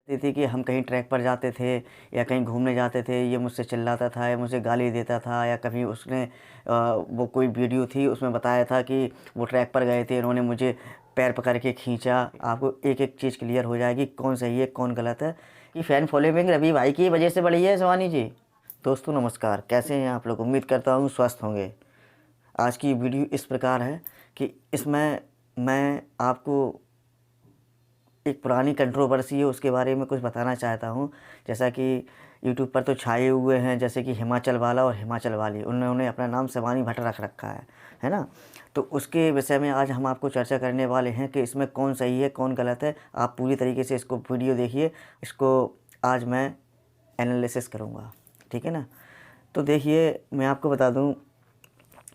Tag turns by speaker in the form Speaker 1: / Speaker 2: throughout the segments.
Speaker 1: थी कि हम कहीं ट्रैक पर जाते थे या कहीं घूमने जाते थे, ये मुझसे चिल्लाता था या मुझे गाली देता था, या कभी उसने वो कोई वीडियो थी उसमें बताया था कि वो ट्रैक पर गए थे, इन्होंने मुझे पैर पकड़ के खींचा। आपको एक-एक चीज़ क्लियर हो जाएगी कौन सही है, कौन गलत है। कि फ़ैन फॉलोइंग रवि भाई की वजह से बढ़ी है शिवानी जी। दोस्तों नमस्कार, कैसे हैं आप लोग? उम्मीद करता हूँ स्वस्थ होंगे। आज की वीडियो इस प्रकार है कि इसमें मैं आपको एक पुरानी कंट्रोवर्सी है उसके बारे में कुछ बताना चाहता हूँ। जैसा कि यूट्यूब पर तो छाए हुए हैं, जैसे कि हिमाचल वाला और हिमाचल वाली, उन्होंने अपना नाम शिवानी भट्ट रख रखा है ना? तो उसके विषय में आज हम आपको चर्चा करने वाले हैं कि इसमें कौन सही है, कौन गलत है। आप पूरी तरीके से इसको वीडियो देखिए, इसको आज मैं एनालिसिस करूँगा, ठीक है ना? तो देखिए, मैं आपको बता दूँ,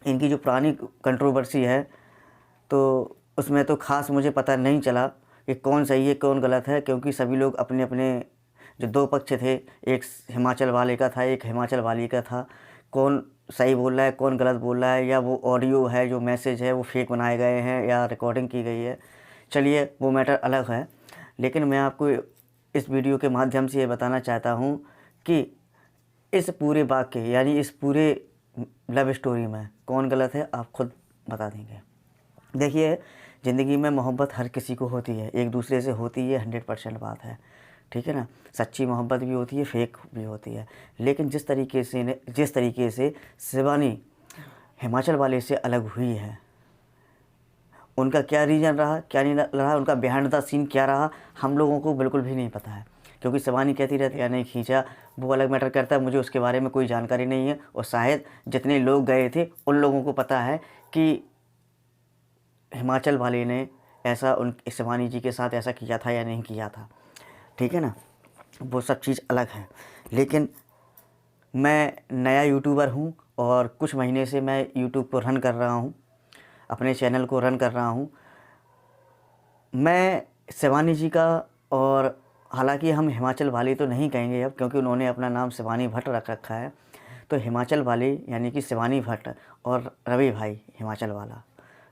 Speaker 1: इनकी जो पुरानी कंट्रोवर्सी है, तो उसमें तो ख़ास मुझे पता नहीं चला कि कौन सही है, कौन गलत है, क्योंकि सभी लोग अपने-अपने जो 2 पक्ष थे, एक हिमाचल वाले का था, एक हिमाचल वाली का था। कौन सही बोल रहा है, कौन गलत बोल रहा है, या वो ऑडियो है, जो मैसेज है, वो फ़ेक बनाए गए हैं या रिकॉर्डिंग की गई है। चलिए, वो मैटर अलग है। लेकिन मैं आपको इस वीडियो के माध्यम से ये बताना चाहता हूँ कि इस पूरे वाक़ये यानी इस पूरे लव स्टोरी में कौन गलत है, आप खुद बता देंगे। देखिए, ज़िंदगी में मोहब्बत हर किसी को होती है, एक दूसरे से होती है, 100% बात है, ठीक है ना? सच्ची मोहब्बत भी होती है, फ़ेक भी होती है। लेकिन जिस तरीके से शिवानी हिमाचल वाले से अलग हुई है, उनका क्या रीज़न रहा, क्या नहीं रहा, उनका बिहाइंड द सीन क्या रहा, हम लोगों को बिल्कुल भी नहीं पता है। क्योंकि शिवानी कहती रहती है नहीं खींचा, वो अलग मैटर करता है, मुझे उसके बारे में कोई जानकारी नहीं है, और शायद जितने लोग गए थे, उन लोगों को पता है कि हिमाचल वाले ने ऐसा उन शिवानी जी के साथ ऐसा किया था या नहीं किया था, ठीक है ना? वो सब चीज़ अलग है। लेकिन मैं नया यूट्यूबर हूँ और कुछ महीने से मैं यूट्यूब को रन कर रहा हूँ, अपने चैनल को रन कर रहा हूँ। मैं शिवानी जी का, और हालाँकि हम हिमाचल वाली तो नहीं कहेंगे अब, क्योंकि उन्होंने अपना नाम शिवानी भट्ट रख रखा है। तो हिमाचल वाली यानी कि शिवानी भट्ट और रवि भाई हिमाचल वाला,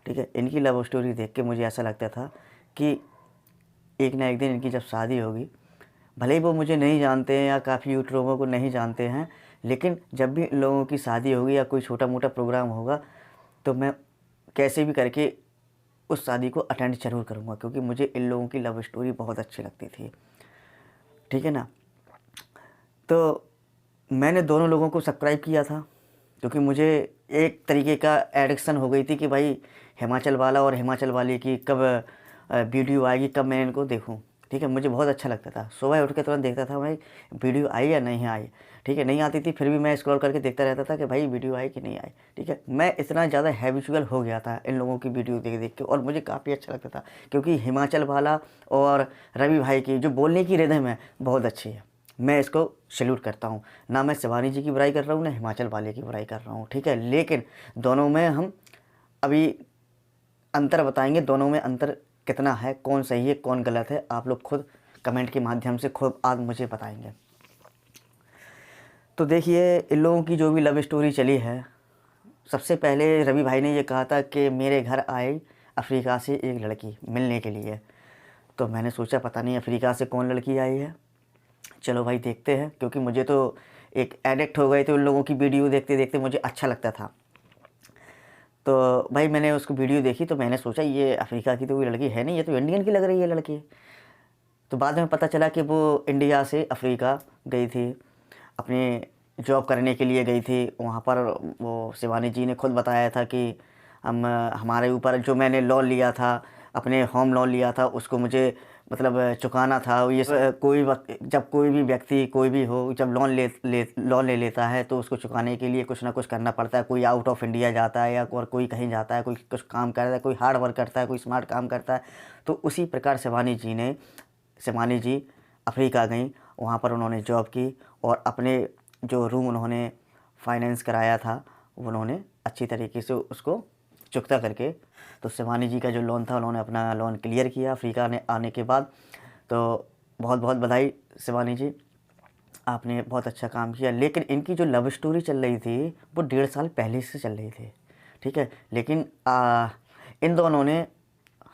Speaker 1: ठीक है? इनकी लव स्टोरी देख के मुझे ऐसा लगता था कि एक ना एक दिन इनकी जब शादी होगी, भले ही वो मुझे नहीं जानते हैं या काफ़ी यूट्यूबरों को नहीं जानते हैं, लेकिन जब भी इन लोगों की शादी होगी या कोई छोटा-मोटा प्रोग्राम होगा, तो मैं कैसे भी करके उस शादी को अटेंड ज़रूर करूँगा, क्योंकि मुझे इन लोगों की लव स्टोरी बहुत अच्छी लगती थी, ठीक है ना? तो मैंने दोनों लोगों को सब्सक्राइब किया था, क्योंकि मुझे एक तरीके का एडिक्शन हो गई थी कि भाई हिमाचल वाला और हिमाचल वाली की कब वीडियो आएगी, कब मैं इनको देखूं, ठीक है? मुझे बहुत अच्छा लगता था, सुबह उठ के तुरंत देखता था भाई वीडियो आई या नहीं आई, ठीक है? नहीं आती थी फिर भी मैं स्क्रॉल करके देखता रहता था कि भाई वीडियो आई कि नहीं आई, ठीक है? मैं इतना ज़्यादा हैबिचुअल हो गया था इन लोगों की वीडियो देख देख के, और मुझे काफ़ी अच्छा लगता था, क्योंकि हिमाचल वाला और रवि भाई की जो बोलने की रिदम है बहुत अच्छी है। मैं इसको सैल्यूट करता हूँ। ना मैं शिवानी जी की बुराई कर रहा हूँ, ना हिमाचल वाले की बुराई कर रहा हूँ, ठीक है? लेकिन दोनों में हम अभी अंतर बताएँगे, दोनों में अंतर कितना है, कौन सही है, कौन गलत है, आप लोग खुद कमेंट के माध्यम से खुद आज मुझे बताएँगे। तो देखिए, इन लोगों की जो भी लव स्टोरी चली है, सबसे पहले रवि भाई ने ये कहा था कि मेरे घर आई अफ्रीका से एक लड़की मिलने के लिए। तो मैंने सोचा पता नहीं अफ्रीका से कौन लड़की आई है। चलो भाई देखते हैं, क्योंकि मुझे तो एक एडिक्ट हो गए थे उन लोगों की वीडियो देखते-देखते, मुझे अच्छा लगता था। तो भाई मैंने उसकी वीडियो देखी, तो मैंने सोचा ये अफ्रीका की तो कोई लड़की है नहीं, ये तो इंडियन की लग रही है लड़की। तो बाद में पता चला कि वो इंडिया से अफ्रीका गई थी, अपनी जॉब करने के लिए गई थी। वहाँ पर वो शिवानी जी ने खुद बताया था कि हमारे ऊपर जो मैंने लोन लिया था, अपने होम लोन लिया था, उसको मुझे मतलब चुकाना था। ये कोई वक़्त जब कोई भी व्यक्ति कोई भी हो, जब लोन ले लेता है, तो उसको चुकाने के लिए कुछ ना कुछ करना पड़ता है। कोई आउट ऑफ इंडिया जाता है या और कोई कहीं जाता है, कोई कुछ काम करता है, कोई हार्ड वर्क करता है, कोई स्मार्ट काम करता है। तो उसी प्रकार शिवानी जी अफ्रीका गईं, वहाँ पर उन्होंने जॉब की, और अपने जो रूम उन्होंने फाइनेंस कराया था, वो उन्होंने अच्छी तरीके से उसको चुकता करके, तो शिवानी जी का जो लोन था, उन्होंने अपना लोन क्लियर किया अफ्रीका ने आने के बाद। तो बहुत-बहुत बधाई शिवानी जी, आपने बहुत अच्छा काम किया। लेकिन इनकी जो लव स्टोरी चल रही थी, वो 1.5 साल पहले से चल रही थी, ठीक है? लेकिन इन दोनों ने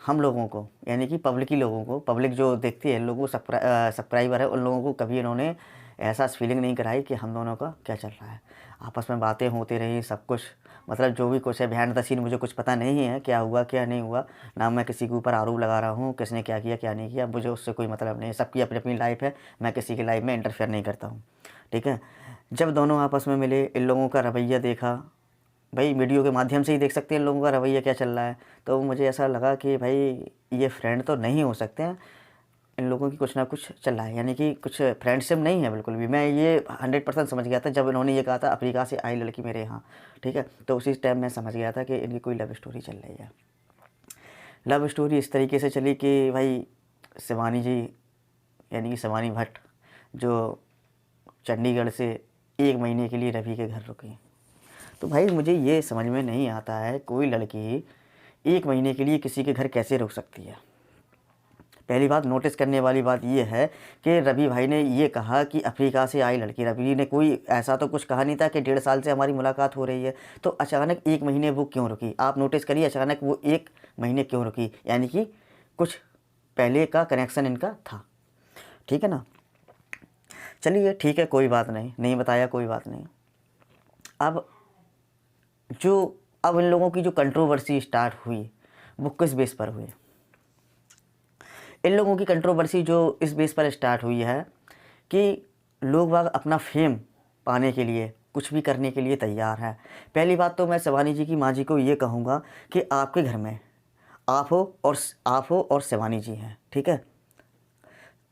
Speaker 1: हम लोगों को, यानी कि पब्लिकी लोगों को, पब्लिक जो देखती है, लोगों सब्सक्राइबर है, उन लोगों को कभी इन्होंने ऐसा फीलिंग नहीं कराई कि हम दोनों का क्या चल रहा है। आपस में बातें होती रही, सब कुछ, मतलब जो भी कुछ है बिहाइंड द सीन मुझे कुछ पता नहीं है, क्या हुआ क्या नहीं हुआ। ना मैं किसी के ऊपर आरोप लगा रहा हूँ, किसने क्या किया क्या नहीं किया, मुझे उससे कोई मतलब नहीं है। सबकी अपनी अपनी लाइफ है, मैं किसी की लाइफ में इंटरफेयर नहीं करता हूँ, ठीक है। जब दोनों आपस में मिले, इन लोगों का रवैया देखा, भाई वीडियो के माध्यम से ही देख सकते हैं इन लोगों का रवैया क्या चल रहा है, तो मुझे ऐसा लगा कि भाई ये फ्रेंड तो नहीं हो सकते हैं, इन लोगों की कुछ ना कुछ चल रहा है, यानी कि कुछ फ्रेंडशिप नहीं है बिल्कुल भी। मैं ये 100% समझ गया था जब इन्होंने ये कहा था अफ्रीका से आई लड़की मेरे यहाँ, ठीक है। तो उसी टाइम मैं समझ गया था कि इनकी कोई लव स्टोरी चल रही है। लव स्टोरी इस तरीके से चली कि भाई शिवानी जी, यानी कि शिवानी भट्ट, जो चंडीगढ़ से 1 महीने के लिए रवि के घर रुकी। तो भाई मुझे ये समझ में नहीं आता है, कोई लड़की 1 महीने के लिए किसी के घर कैसे रुक सकती है। पहली बात, नोटिस करने वाली बात ये है कि रवि भाई ने ये कहा कि अफ्रीका से आई लड़की, रवि ने कोई ऐसा तो कुछ कहा नहीं था कि 1.5 साल से हमारी मुलाकात हो रही है, तो अचानक 1 महीने वो क्यों रुकी। आप नोटिस करिए, अचानक वो 1 महीने क्यों रुकी, यानी कि कुछ पहले का कनेक्शन इनका था, ठीक है ना। चलिए ठीक है, कोई बात नहीं, नहीं बताया कोई बात नहीं। अब इन लोगों की जो कंट्रोवर्सी स्टार्ट हुई वो किस बेस पर हुई। इन लोगों की कंट्रोवर्सी जो इस बेस पर स्टार्ट हुई है कि लोग बाग अपना फेम पाने के लिए कुछ भी करने के लिए तैयार है। पहली बात तो मैं शिवानी जी की माँ जी को ये कहूँगा कि आपके घर में आप हो और शिवानी जी हैं, ठीक है।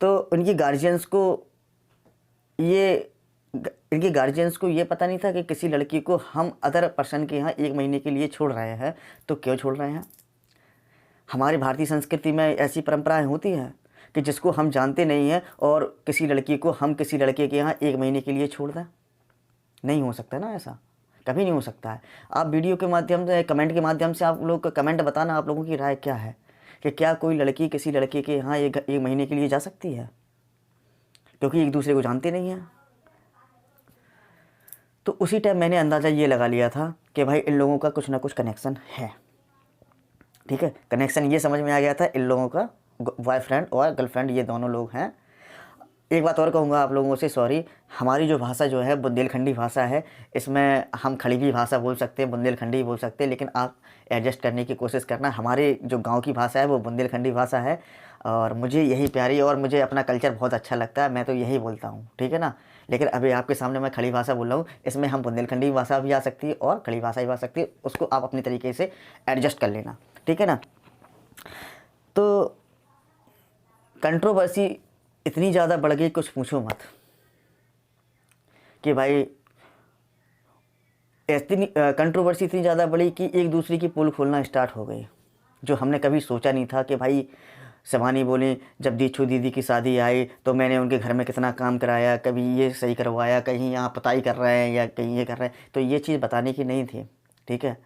Speaker 1: तो इनके गार्जियंस को ये पता नहीं था कि किसी लड़की को हम अदर पर्सन के यहाँ 1 महीने के लिए छोड़ रहे हैं, तो क्यों छोड़ रहे हैं। हमारी भारतीय संस्कृति में ऐसी परंपराएं होती हैं कि जिसको हम जानते नहीं हैं और किसी लड़की को हम किसी लड़के के यहाँ 1 महीने के लिए छोड़ दें। नहीं हो सकता ना, ऐसा कभी नहीं हो सकता है। आप वीडियो के माध्यम से, कमेंट के माध्यम से आप लोग कमेंट बताना, आप लोगों की राय क्या है कि क्या कोई लड़की किसी लड़के के यहाँ 1 महीने के लिए जा सकती है, क्योंकि एक दूसरे को जानते नहीं हैं। तो उसी टाइम मैंने अंदाज़ा ये लगा लिया था कि भाई इन लोगों का कुछ ना कुछ कनेक्शन है, ठीक है। कनेक्शन ये समझ में आ गया था, इन लोगों का बॉयफ्रेंड और गर्लफ्रेंड ये दोनों लोग हैं। एक बात और कहूँगा आप लोगों से, सॉरी, हमारी जो भाषा जो है बुंदेलखंडी भाषा है, इसमें हम खड़ी भी भाषा बोल सकते हैं, बुंदेलखंडी बोल सकते हैं, लेकिन आप एडजस्ट करने की कोशिश करना। हमारे जो गांव की भाषा है वो बुंदेलखंडी भाषा है और मुझे यही प्यारी, और मुझे अपना कल्चर बहुत अच्छा लगता है, मैं तो यही बोलता हूँ, ठीक है ना। लेकिन अभी आपके सामने मैं खड़ी भाषा बोल रहा हूँ, इसमें हम बुंदेलखंडी भाषा भी आ सकती है और खड़ी भाषा भी आ सकती है, उसको आप अपनी तरीके से एडजस्ट कर लेना, ठीक है ना। तो कंट्रोवर्सी इतनी ज़्यादा बढ़ गई, कुछ पूछो मत, कि भाई इतनी कंट्रोवर्सी इतनी ज़्यादा बढ़ी कि एक दूसरे की पोल खोलना स्टार्ट हो गई, जो हमने कभी सोचा नहीं था। कि भाई शिवानी बोली जब दीक्षु दीदी की शादी आई तो मैंने उनके घर में कितना काम कराया, कभी ये सही करवाया, कहीं यहाँ पुताई कर रहे हैं या कहीं ये कर रहे हैं, तो ये चीज़ बताने की नहीं थी, ठीक है।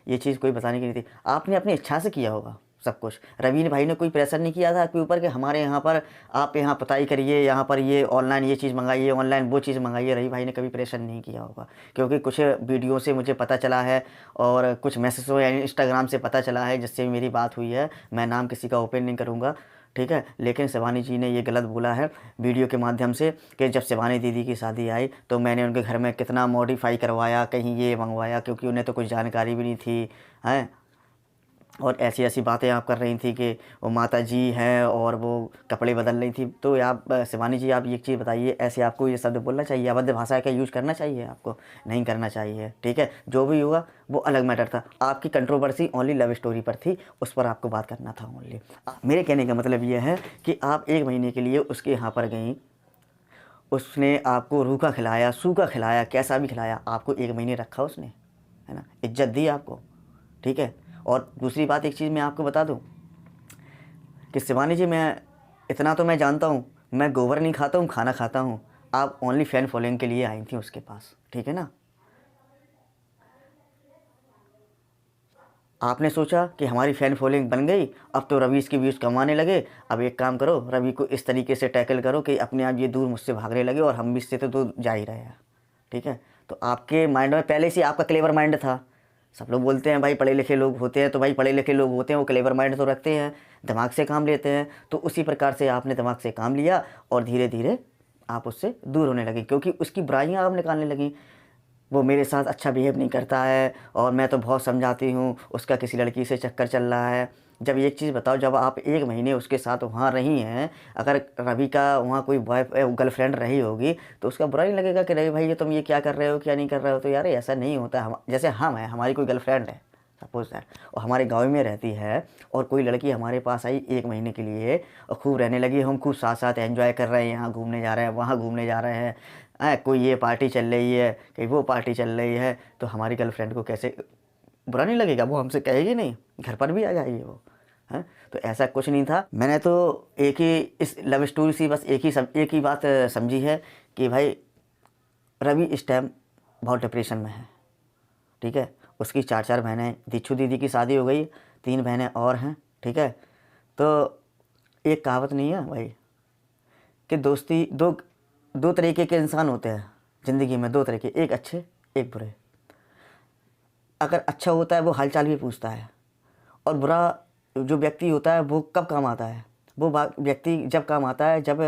Speaker 1: ये चीज़ कोई बताने की नहीं थी, आपने अपनी इच्छा से किया होगा सब कुछ। रवि भाई ने कोई प्रेशर नहीं किया था आपके ऊपर कि हमारे यहाँ पर आप यहाँ पुताई करिए, यहाँ पर ये ऑनलाइन ये चीज़ मंगाइए, ऑनलाइन वो चीज़ मंगाइए। रवि भाई ने कभी प्रेशर नहीं किया होगा, क्योंकि कुछ वीडियो से मुझे पता चला है और कुछ मैसेजों या इंस्टाग्राम से पता चला है जिससे मेरी बात हुई है। मैं नाम किसी का ओपन नहीं करूँगा, ठीक है। लेकिन शिवानी जी ने ये गलत बोला है वीडियो के माध्यम से कि जब शिवानी दीदी की शादी आई तो मैंने उनके घर में कितना मॉडिफाई करवाया, कहीं ये मंगवाया, क्योंकि उन्हें तो कुछ जानकारी भी नहीं थी, हैं। और ऐसी ऐसी बातें आप कर रही थी कि वो माता जी हैं और वो कपड़े बदल रही थी। तो आप शिवानी जी, आप एक चीज़ बताइए, ऐसे आपको ये शब्द बोलना चाहिए, अभद्र भाषा का यूज़ करना चाहिए, आपको नहीं करना चाहिए, ठीक है। जो भी हुआ वो अलग मैटर था, आपकी कंट्रोवर्सी ओनली लव स्टोरी पर थी, उस पर आपको बात करना था ओनली। मेरे कहने का मतलब ये है कि आप 1 महीने के लिए उसके यहाँ पर गई, उसने आपको रूखा खिलाया, सूखा खिलाया, कैसा भी खिलाया, आपको 1 महीने रखा उसने, है ना, इज्जत दी आपको, ठीक है। और दूसरी बात, एक चीज़ मैं आपको बता दूं कि शिवानी जी, मैं इतना तो मैं जानता हूं, मैं गोबर नहीं खाता हूं, खाना खाता हूं। आप ओनली फैन फॉलोइंग के लिए आई थी उसके पास, ठीक है ना। आपने सोचा कि हमारी फ़ैन फॉलोइंग बन गई, अब तो रवि इसकी व्यूज़ कमाने लगे, अब एक काम करो, रवि को इस तरीके से टैकल करो कि अपने आप ये दूर मुझसे भागने लगे और हम भी इससे तो दूर जा ही रहे हैं, ठीक है। तो आपके माइंड में पहले से आपका क्लेवर माइंड था सब लोग बोलते हैं भाई पढ़े लिखे लोग होते हैं, तो भाई पढ़े लिखे लोग होते हैं वो क्लेवर माइंड तो रखते हैं, दिमाग से काम लेते हैं। तो उसी प्रकार से आपने दिमाग से काम लिया और धीरे धीरे आप उससे दूर होने लगे, क्योंकि उसकी बुराइयां आप निकालने लगी। वो मेरे साथ अच्छा बिहेव नहीं करता है और मैं तो बहुत समझाती हूँ, उसका किसी लड़की से चक्कर चल रहा है। जब एक चीज़ बताओ, जब आप 1 महीने उसके साथ वहाँ रही हैं, अगर रवि का वहाँ कोई गर्लफ्रेंड रही होगी तो उसका बुरा नहीं लगेगा कि रवि भाई ये तुम ये क्या कर रहे हो, क्या नहीं कर रहे हो। तो यार ऐसा नहीं होता। हम जैसे हम हैं, हमारी कोई गर्लफ्रेंड है सपोज दैट, और हमारे गाँव में रहती है, और कोई लड़की हमारे पास आई 1 महीने के लिए और खूब रहने लगी, हम खूब साथ साथ एंजॉय कर रहे हैं, यहाँ घूमने जा रहे हैं, वहाँ घूमने जा रहे हैं, कोई ये पार्टी चल रही है, कहीं वो पार्टी चल रही है, तो हमारी गर्लफ्रेंड को कैसे बुरा नहीं लगेगा? वो हमसे कहेगी नहीं, घर पर भी आ जाएगी वो, हैं? तो ऐसा कुछ नहीं था। मैंने तो एक ही इस लव स्टोरी से बस एक ही बात समझी है कि भाई रवि इस टाइम बहुत डिप्रेशन में है, ठीक है। उसकी 4 बहनें, दीक्षु दीदी की शादी हो गई, 3 बहनें और हैं, ठीक है। तो एक कहावत नहीं है भाई कि दोस्ती दो तरीके के इंसान होते हैं ज़िंदगी में, 2 तरह के, एक अच्छे एक बुरे। अगर अच्छा होता है वो हालचाल भी पूछता है, और बुरा जो व्यक्ति होता है वो कब काम आता है? वो व्यक्ति जब काम आता है जब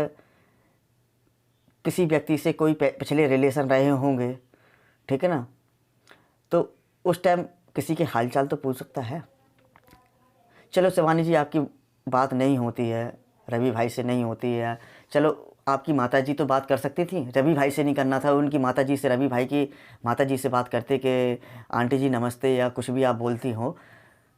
Speaker 1: किसी व्यक्ति से कोई पिछले रिलेशन रहे होंगे, ठीक है ना, तो उस टाइम किसी के हालचाल तो पूछ सकता है। चलो शिवानी जी, आपकी बात नहीं होती है, रवि भाई से नहीं होती है, चलो आपकी माताजी तो बात कर सकती थी, रवि भाई से नहीं करना था। उनकी माताजी से, रवि भाई की माताजी से बात करते कि आंटी जी नमस्ते, या कुछ भी आप बोलती हो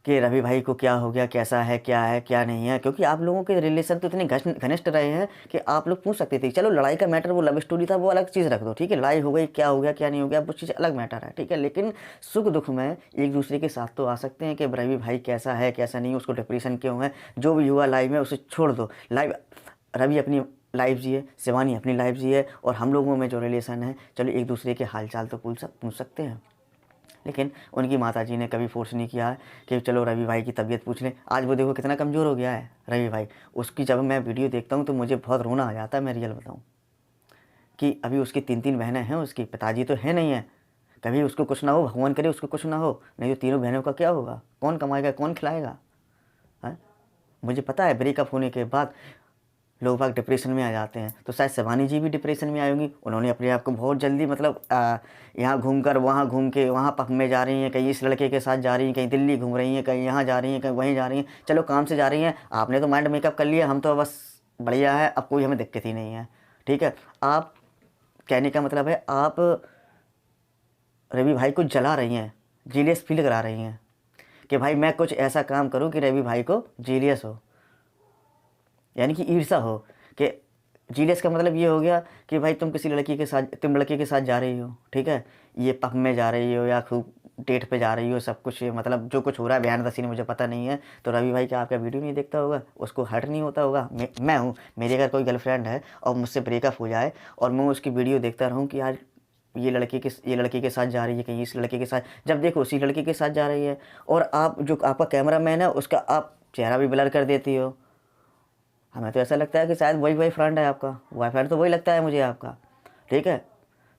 Speaker 1: कि रवि भाई को क्या हो गया, कैसा है, क्या नहीं है। क्योंकि आप लोगों के रिलेशन तो इतने घनिष्ठ रहे हैं कि आप लोग पूछ सकते थे। चलो लड़ाई का मैटर, वो लव स्टोरी था, वो अलग चीज़ रख दो, ठीक है, लड़ाई हो गई, क्या हो गया, क्या नहीं हो गया, वो चीज़ अलग मैटर है, ठीक है। लेकिन सुख दुख में एक दूसरे के साथ तो आ सकते हैं कि रवि भाई कैसा है, कैसा नहीं, उसको डिप्रेशन क्यों है, जो भी हुआ लाइफ में उसे छोड़ दो। रवि अपनी लाइफ जिए, शिवानी अपनी लाइफ जिए, और हम लोगों में जो रिलेशन है, चलो एक दूसरे के हालचाल तो पूछ सकते हैं। लेकिन उनकी माताजी ने कभी फोर्स नहीं किया है कि चलो रवि भाई की तबीयत पूछ लें। आज वो देखो कितना कमज़ोर हो गया है रवि भाई। उसकी जब मैं वीडियो देखता हूँ तो मुझे बहुत रोना आ जाता है। मैं रियल बताऊँ कि अभी उसकी 3 बहनें हैं, उसकी पिताजी तो है नहीं है, कभी उसको कुछ ना हो, भगवान करे उसको कुछ ना हो, नहीं तो तीनों बहनों का क्या होगा? कौन कमाएगा, कौन खिलाएगा? है, मुझे पता है ब्रेकअप होने के बाद लोग बाग डिप्रेशन में आ जाते हैं, तो शायद शिवानी जी भी डिप्रेशन में आई होंगी। उन्होंने अपने आप को बहुत जल्दी मतलब यहाँ घूमकर वहाँ घूम के वहाँ पब में जा रही हैं, कहीं इस लड़के के साथ जा रही हैं, कहीं दिल्ली घूम रही हैं, कहीं यहाँ जा रही हैं, कहीं वहीं जा रही हैं। चलो काम से जा रही हैं, आपने तो माइंड मेकअप कर लिया, हम तो बस बढ़िया है, अब कोई हमें दिक्कत ही नहीं है, ठीक है। आप कहने का मतलब है आप रवि भाई को जला रही हैं, जीलियस फील करा रही हैं कि भाई मैं कुछ ऐसा काम करूँ कि रवि भाई को जीलियस हो, यानी कि ईर्ष्या हो। कि जीलियस का मतलब ये हो गया कि भाई तुम लड़के के साथ जा रही हो, ठीक है, ये पब में जा रही हो या खूब डेट पे जा रही हो, सब कुछ मतलब जो कुछ हो रहा है बिहाइंड द सीन मुझे पता नहीं है। तो रवि भाई क्या आपका वीडियो नहीं देखता होगा? उसको हर्ट नहीं होता होगा? मैं हूँ, मेरी अगर कोई गर्लफ्रेंड है और मुझसे ब्रेकअप हो जाए और मैं उसकी वीडियो देखता रहूँ कि यार ये लड़के के साथ जा रही है, कहीं इस लड़के के साथ, जब देखो उसी लड़के के साथ जा रही है, और आप जो आपका कैमरा मैन है उसका आप चेहरा भी ब्लर कर देती हो। हमें तो ऐसा लगता है कि शायद वही फ्रेंड है आपका, बॉयफ्रेंड तो वही लगता है मुझे आपका, ठीक है।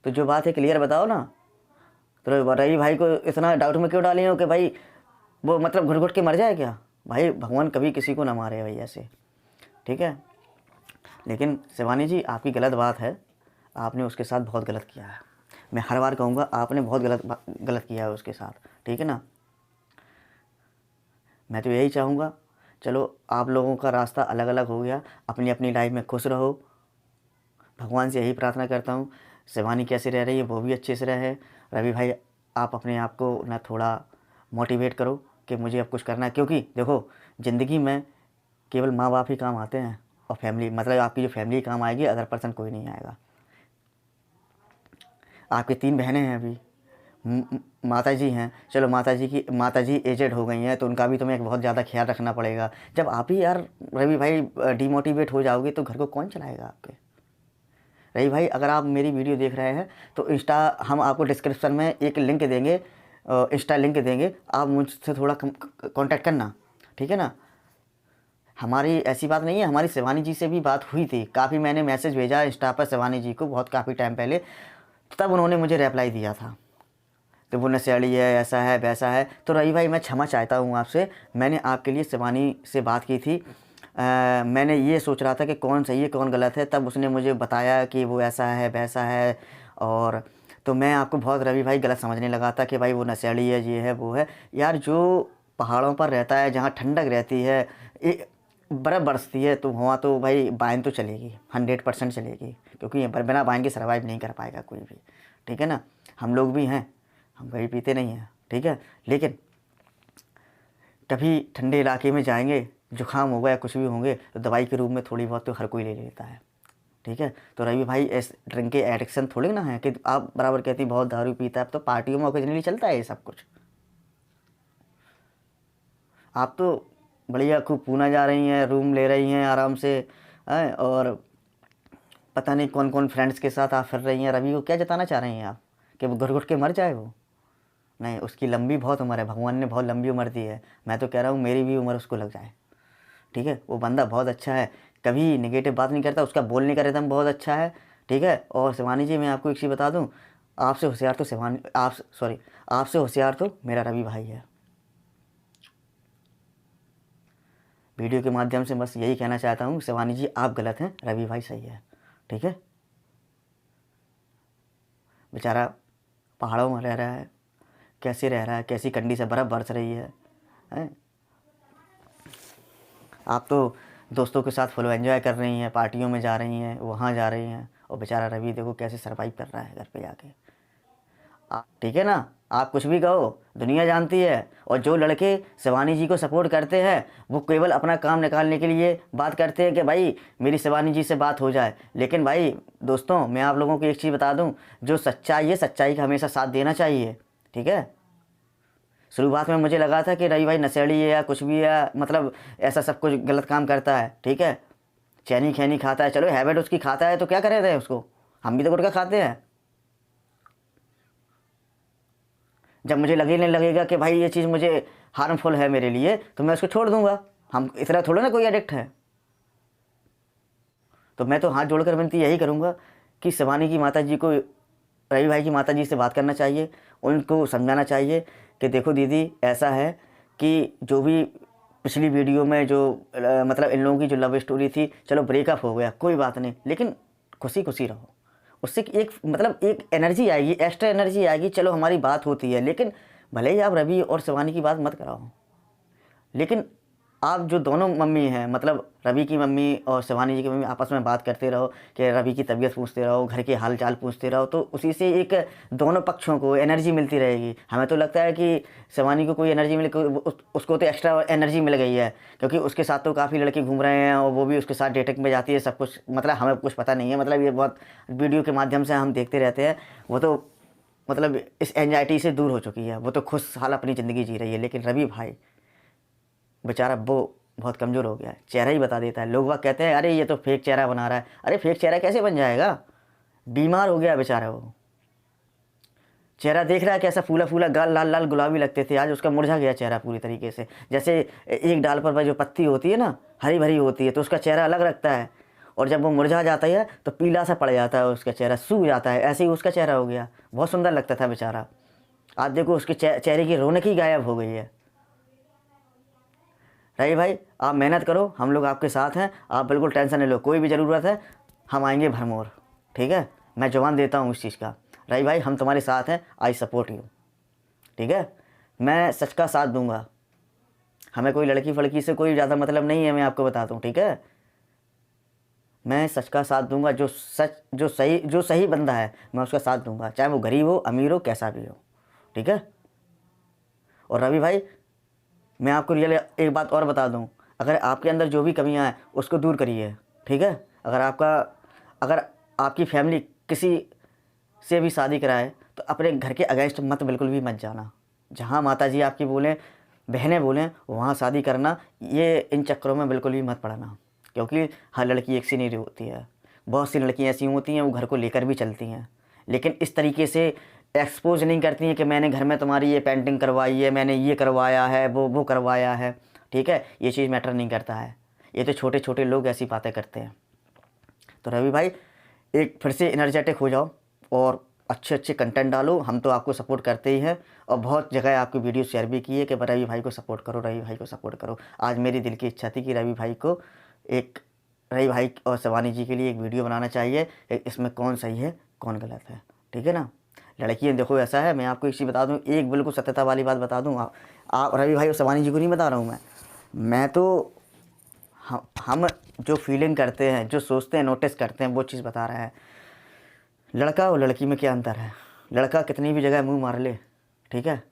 Speaker 1: तो जो बात है क्लियर बताओ ना। तो रवि भाई को इतना डाउट में क्यों डाली हो कि भाई वो मतलब घुट घुट के मर जाए क्या? भाई भगवान कभी किसी को ना मारे भाई ऐसे, ठीक है। लेकिन शिवानी जी आपकी गलत बात है, आपने उसके साथ बहुत गलत किया है। मैं हर बार कहूँगा आपने बहुत गलत किया है उसके साथ, ठीक है ना। मैं तो यही चाहूँगा, चलो आप लोगों का रास्ता अलग अलग हो गया, अपनी अपनी लाइफ में खुश रहो। भगवान से यही प्रार्थना करता हूँ शिवानी कैसे रह रही है वो भी अच्छे से रहे। रवि भाई आप अपने आप को ना थोड़ा मोटिवेट करो कि मुझे अब कुछ करना है, क्योंकि देखो ज़िंदगी में केवल माँ बाप ही काम आते हैं, और फैमिली मतलब आपकी जो फैमिली काम आएगी, अदर पर्सन कोई नहीं आएगा। आपकी 3 बहनें हैं अभी, माताजी हैं, चलो माताजी एजेड हो गई हैं तो उनका भी तुम्हें एक बहुत ज़्यादा ख्याल रखना पड़ेगा। जब आप ही यार रवि भाई डिमोटिवेट हो जाओगे तो घर को कौन चलाएगा आपके? रवि भाई अगर आप मेरी वीडियो देख रहे हैं तो इंस्टा हम आपको डिस्क्रिप्शन में एक लिंक देंगे, इंस्टा लिंक देंगे, आप मुझसे थोड़ा कांटेक्ट करना, ठीक है ना। हमारी ऐसी बात नहीं है, हमारी शिवानी जी से भी बात हुई थी, काफ़ी मैंने मैसेज भेजा इंस्टा पर शिवानी जी को बहुत काफ़ी टाइम पहले, तब उन्होंने मुझे रिप्लाई दिया था। तो वो नशेड़ी है, ऐसा है, वैसा है। तो रवि भाई मैं क्षमा चाहता हूँ आपसे, मैंने आपके लिए शिवानी से बात की थी। मैंने ये सोच रहा था कि कौन सही है कौन गलत है, तब उसने मुझे बताया कि वो ऐसा है वैसा है। और तो मैं आपको बहुत रवि भाई गलत समझने लगा था कि भाई वो नशेड़ी है, ये है वो है। यार जो पहाड़ों पर रहता है, जहाँ ठंडक रहती है, बर्फ़ बरसती है, तो वहाँ तो भाई वाइन तो चलेगी, 100% चलेगी, क्योंकि यहाँ पर बिना वाइन के सर्वाइव नहीं कर पाएगा कोई भी। ठीक है ना, हम लोग भी हैं, हम कभी पीते नहीं हैं, ठीक है। लेकिन कभी ठंडे इलाके में जाएंगे, जुकाम होगा या कुछ भी होंगे, तो दवाई के रूप में थोड़ी बहुत तो हर कोई ले लेता है, ठीक है। तो रवि भाई इस ड्रिंक के एडिक्शन थोड़ी ना है कि आप बराबर कहती बहुत दारू पीता है। अब तो पार्टियों में ओकेजनली चलता है ये सब कुछ। आप तो बढ़िया खूब पूना जा रही हैं, रूम ले रही हैं आराम से, हैं, और पता नहीं कौन कौन फ्रेंड्स के साथ आप फिर रही हैं। रवि को क्या जताना चाह रही हैं आप कि वो घुट घुट के मर जाए? वो नहीं, उसकी लंबी बहुत उम्र है, भगवान ने बहुत लंबी उम्र दी है। मैं तो कह रहा हूँ मेरी भी उम्र उसको लग जाए, ठीक है। वो बंदा बहुत अच्छा है, कभी नेगेटिव बात नहीं करता, उसका बोलने का रिदम बहुत अच्छा है, ठीक है। और शिवानी जी, मैं आपको एक चीज़ बता दूँ, आपसे होशियार तो शिवानी आप सॉरी आपसे होशियार तो मेरा रवि भाई है। वीडियो के माध्यम से बस यही कहना चाहता हूँ, शिवानी जी आप गलत हैं, रवि भाई सही है, ठीक है। बेचारा पहाड़ों में रह रहा है, कैसे रह रहा है, कैसी कंडी से बर्फ़ बरस रही है, हैं? आप तो दोस्तों के साथ फुल एंजॉय कर रही हैं, पार्टियों में जा रही हैं, वहाँ जा रही हैं, और बेचारा रवि देखो कैसे सरवाइव कर रहा है घर पे जाके। ठीक है ना, आप कुछ भी कहो, दुनिया जानती है। और जो लड़के शिवानी जी को सपोर्ट करते हैं, वो केवल अपना काम निकालने के लिए बात करते हैं कि भाई मेरी शिवानी जी से बात हो जाए। लेकिन भाई दोस्तों, मैं आप लोगों को एक चीज़ बता दूं, जो सच्चाई है, सच्चाई का हमेशा साथ देना चाहिए, ठीक है। शुरुआत में मुझे लगा था कि रवि भाई नशेड़ी है या कुछ भी है, मतलब ऐसा सब कुछ गलत काम करता है, ठीक है। चैनी खैनी खाता है, चलो हैबिट उसकी खाता है तो क्या करे थे उसको, हम भी तो गुटखा खाते हैं। जब मुझे लगने लगेगा कि भाई ये चीज़ मुझे हार्मफुल है मेरे लिए, तो मैं उसको छोड़ दूंगा। हम इतना थोड़ा ना कोई एडिक्ट है। तो मैं तो हाथ जोड़कर विनती यही करूंगा कि शिवानी की माता जी को, रवि भाई की माता जी से बात करना चाहिए, उनको समझाना चाहिए कि देखो दीदी, ऐसा है कि जो भी पिछली वीडियो में जो मतलब इन लोगों की जो लव स्टोरी थी, चलो ब्रेकअप हो गया कोई बात नहीं, लेकिन खुशी खुशी रहो। उससे एक मतलब एक एनर्जी आएगी, एक्स्ट्रा एनर्जी आएगी। चलो हमारी बात होती है, लेकिन भले ही आप रवि और शिवानी की बात मत कराओ, लेकिन आप जो दोनों मम्मी हैं, मतलब रवि की मम्मी और शिवानी जी की मम्मी, आपस में बात करते रहो कि रवि की तबीयत पूछते रहो, घर के हाल चाल पूछते रहो, तो उसी से एक दोनों पक्षों को एनर्जी मिलती रहेगी। हमें तो लगता है कि शिवानी को कोई एनर्जी मिले, उसको तो एक्स्ट्रा एनर्जी मिल गई है, क्योंकि उसके साथ तो काफ़ी लड़के घूम रहे हैं और वो भी उसके साथ डेटिंग में जाती है, सब कुछ मतलब हमें कुछ पता नहीं है, मतलब ये बहुत वीडियो के माध्यम से हम देखते रहते हैं। वो तो मतलब इस एंजाइटी से दूर हो चुकी है, वो तो खुशहाल अपनी ज़िंदगी जी रही है। लेकिन रवि भाई बेचारा वो बहुत कमज़ोर हो गया है, चेहरा ही बता देता है। लोग वह कहते हैं अरे ये तो फेक चेहरा बना रहा है। अरे फेक चेहरा कैसे बन जाएगा, बीमार हो गया बेचारा। वो चेहरा देख रहा है कैसा फूला फूला, गाल लाल लाल गुलाबी लगते थे, आज उसका मुरझा गया चेहरा पूरी तरीके से। जैसे एक डाल पर जो पत्ती होती है ना, हरी भरी होती है, तो उसका चेहरा अलग रखता है, और जब वो मुरझा जाता है तो पीला सा पड़ जाता है, उसका चेहरा सूख जाता है। ऐसे ही उसका चेहरा हो गया, बहुत सुंदर लगता था बेचारा। आज देखो उसके चेहरे की रौनक ही गायब हो गई है। रही भाई आप मेहनत करो, हम लोग आपके साथ हैं, आप बिल्कुल टेंशन नहीं लो, कोई भी ज़रूरत है हम आएंगे भरमौर, ठीक है। मैं जवान देता हूँ इस चीज़ का। रही भाई हम तुम्हारे साथ हैं, आई सपोर्ट यू, ठीक है। मैं सच का साथ दूंगा, हमें कोई लड़की फड़की से कोई ज़्यादा मतलब नहीं है, मैं आपको बताता हूँ, ठीक है। मैं सच का साथ दूंगा, जो सही बंदा है मैं उसका साथ दूंगा, चाहे वो गरीब हो अमीर हो कैसा भी हो, ठीक है। और रवि भाई मैं आपको रियल एक बात और बता दूं, अगर आपके अंदर जो भी कमियां हैं उसको दूर करिए, ठीक है। अगर आपकी फैमिली किसी से भी शादी कराए तो अपने घर के अगेंस्ट मत, बिल्कुल भी मत जाना। जहां माताजी आपकी बोलें, बहनें बोलें, वहां शादी करना, ये इन चक्करों में बिल्कुल भी मत पड़ना, क्योंकि हर लड़की एक सी नहीं होती है। बहुत सी लड़कियाँ ऐसी होती हैं वो घर को लेकर भी चलती हैं, लेकिन इस तरीके से एक्सपोज नहीं करती हैं कि मैंने घर में तुम्हारी ये पेंटिंग करवाई है, मैंने ये करवाया है, वो करवाया है, ठीक है। ये चीज़ मैटर नहीं करता है, ये तो छोटे छोटे लोग ऐसी बातें करते हैं। तो रवि भाई एक फिर से एनर्जेटिक हो जाओ और अच्छे अच्छे कंटेंट डालो, हम तो आपको सपोर्ट करते ही हैं और बहुत जगह आपकी वीडियो शेयर भी की है कि रवि भाई को सपोर्ट करो, रवि भाई को सपोर्ट करो। आज मेरी दिल की इच्छा थी कि रवि भाई और शिवानी जी के लिए एक वीडियो बनाना चाहिए, इसमें कौन सही है कौन गलत है, ठीक है ना। लड़कियाँ देखो ऐसा है, मैं आपको एक चीज़ बता दूँ, एक बिल्कुल सत्यता वाली बात बता दूँ, आप रवि भाई और शिवानी जी को नहीं बता रहा हूँ मैं तो हम जो फीलिंग करते हैं, जो सोचते हैं, नोटिस करते हैं, वो चीज़ बता रहे हैं। लड़का और लड़की में क्या अंतर है? लड़का कितनी भी जगह मुंह मार ले, ठीक है,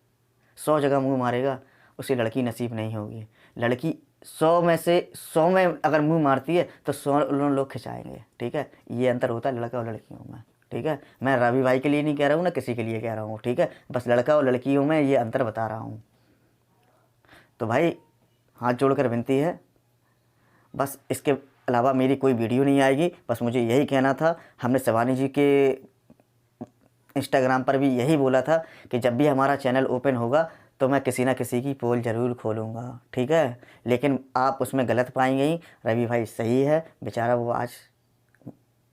Speaker 1: 100 जगह मुंह मारेगा, उसे लड़की नसीब नहीं होगी। लड़की 100 में से 100 में अगर मुंह मारती है तो 100 लोग खिंचाएंगे, ठीक है। ये अंतर होता है लड़का और लड़कियों में, ठीक है। मैं रवि भाई के लिए नहीं कह रहा हूँ ना किसी के लिए कह रहा हूँ, ठीक है। बस लड़का और लड़कियों में ये अंतर बता रहा हूँ। तो भाई हाथ जोड़कर विनती है, बस इसके अलावा मेरी कोई वीडियो नहीं आएगी। बस मुझे यही कहना था। हमने शिवानी जी के इंस्टाग्राम पर भी यही बोला था कि जब भी हमारा चैनल ओपन होगा तो मैं किसी ना किसी की पोल ज़रूर खोलूँगा, ठीक है। लेकिन आप उसमें गलत पाएंगे ही। रवि भाई सही है बेचारा, वो आज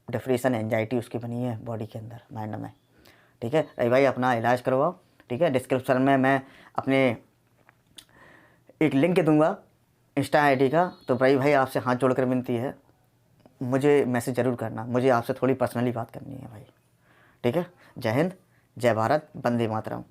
Speaker 1: डिप्रेशन एंजाइटी उसकी बनी है बॉडी के अंदर, माइंड में, ठीक है। रवि भाई अपना इलाज करवाओ, ठीक है। डिस्क्रिप्शन में मैं अपने एक लिंक दूंगा इंस्टा आईडी का। तो रवि भाई आपसे हाथ जोड़कर विनती है, मुझे मैसेज ज़रूर करना, मुझे आपसे थोड़ी पर्सनली बात करनी है भाई, ठीक है। जय हिंद, जय भारत, वंदे मातरम।